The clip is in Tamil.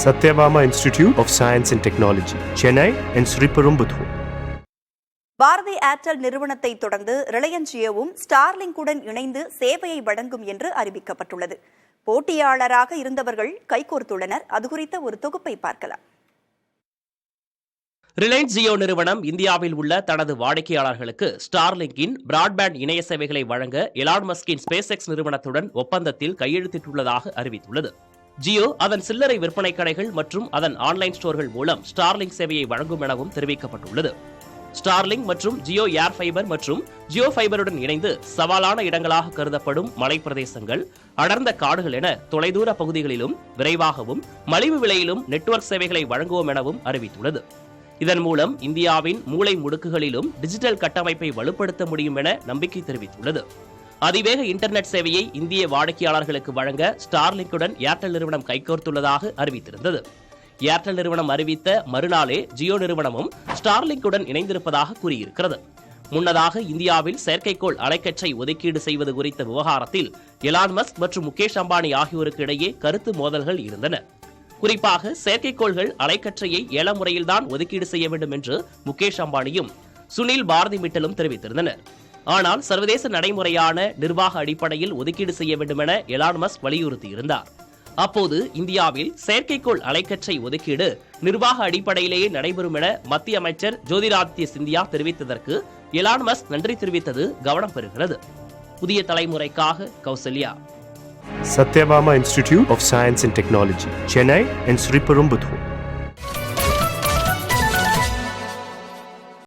Satyabama Institute of Science and Technology, Chennai and Sriperumbudur. Bharti Airtel நிறுவனத்தை தொடர்ந்து ரிலையன்ஸ் ஜியோவும் ஸ்டார்லிங்குடன் இணைந்து சேவையை வழங்கும் என்று அறிவிக்கப்பட்டுள்ளது. போட்டியாளராக இருந்தவர்கள் கைகோர்த்துள்ளனர். அது குறித்த ஒரு தொகுப்பை பார்க்கலாம். ரிலையன்ஸ் ஜியோ நிறுவனம் இந்தியாவில் உள்ள தனது வாடிக்கையாளர்களுக்கு ஸ்டார்லிங்கின் பிராட்பேண்ட் இணைய சேவைகளை வழங்க எலான் மஸ்கின் ஸ்பேஸ் எக்ஸ் நிறுவனத்துடன் ஒப்பந்தத்தில் கையெழுத்திட்டுள்ளதாக அறிவித்துள்ளது. ஜியோ அதன் சில்லறை விற்பனை கடைகள் மற்றும் அதன் ஆன்லைன் ஸ்டோர்கள் மூலம் ஸ்டார்லிங்க் சேவையை வழங்கும் எனவும் தெரிவிக்கப்பட்டுள்ளது. ஸ்டார்லிங்க் மற்றும் ஜியோ ஏர் ஃபைபர் மற்றும் ஜியோ ஃபைபருடன் இணைந்து சவாலான இடங்களாக கருதப்படும் மலைப்பிரதேசங்கள், அடர்ந்த காடுகள் என தொலைதூர பகுதிகளிலும் விரைவாகவும் மலிவு விலையிலும் நெட்வொர்க் சேவைகளை வழங்குவோம் எனவும் அறிவித்துள்ளது. இதன் மூலம் இந்தியாவின் மூலை முடுக்குகளிலும் டிஜிட்டல் கட்டமைப்பை வலுப்படுத்த முடியும் என நம்பிக்கை தெரிவித்துள்ளது. அதிவேக இன்டர்நெட் சேவையை இந்திய வாடிக்கையாளர்களுக்கு வழங்க ஸ்டார்லிங்குடன் ஏர்டெல் நிறுவனம் கைகோர்த்துள்ளதாக அறிவித்திருந்தது. ஏர்டெல் நிறுவனம் அறிவித்த மறுநாளே ஜியோ நிறுவனமும் ஸ்டார்லிங்குடன் இணைந்திருப்பதாக கூறியிருக்கிறது. முன்னதாக இந்தியாவில் செயற்கைக்கோள் அலைக்கற்றை ஒதுக்கீடு செய்வது குறித்த விவகாரத்தில் எலான் மஸ்க் மற்றும் முகேஷ் அம்பானி ஆகியோருக்கு இடையே கருத்து மோதல்கள் இருந்தன. குறிப்பாக செயற்கைக்கோள்கள் அலைக்கற்றையை ஏல முறையில்தான் ஒதுக்கீடு செய்ய வேண்டும் என்று முகேஷ் அம்பானியும் சுனில் பாரதி மிட்டலும் தெரிவித்திருந்தனர். ஆனால் சர்வதேச நடைமுறையான நிர்வாக அடிப்படையில் ஒதுக்கீடு செய்ய வேண்டும் என எலான் மஸ்க் வலியுறுத்தியிருந்தார். அப்போது இந்தியாவில் செயற்கைக்கோள் அலைக்கற்றை ஒதுக்கீடு நிர்வாக அடிப்படையிலேயே நடைபெறும் என மத்திய அமைச்சர் ஜோதிராதித்ய சிந்தியா தெரிவித்ததற்கு எலான் மஸ்க் நன்றி தெரிவித்தது கவனம் பெறுகிறது. புதிய தலைமுறைக்காக Kausalya. Satyabama Institute of Science and Technology, Chennai and Sriperumbudur.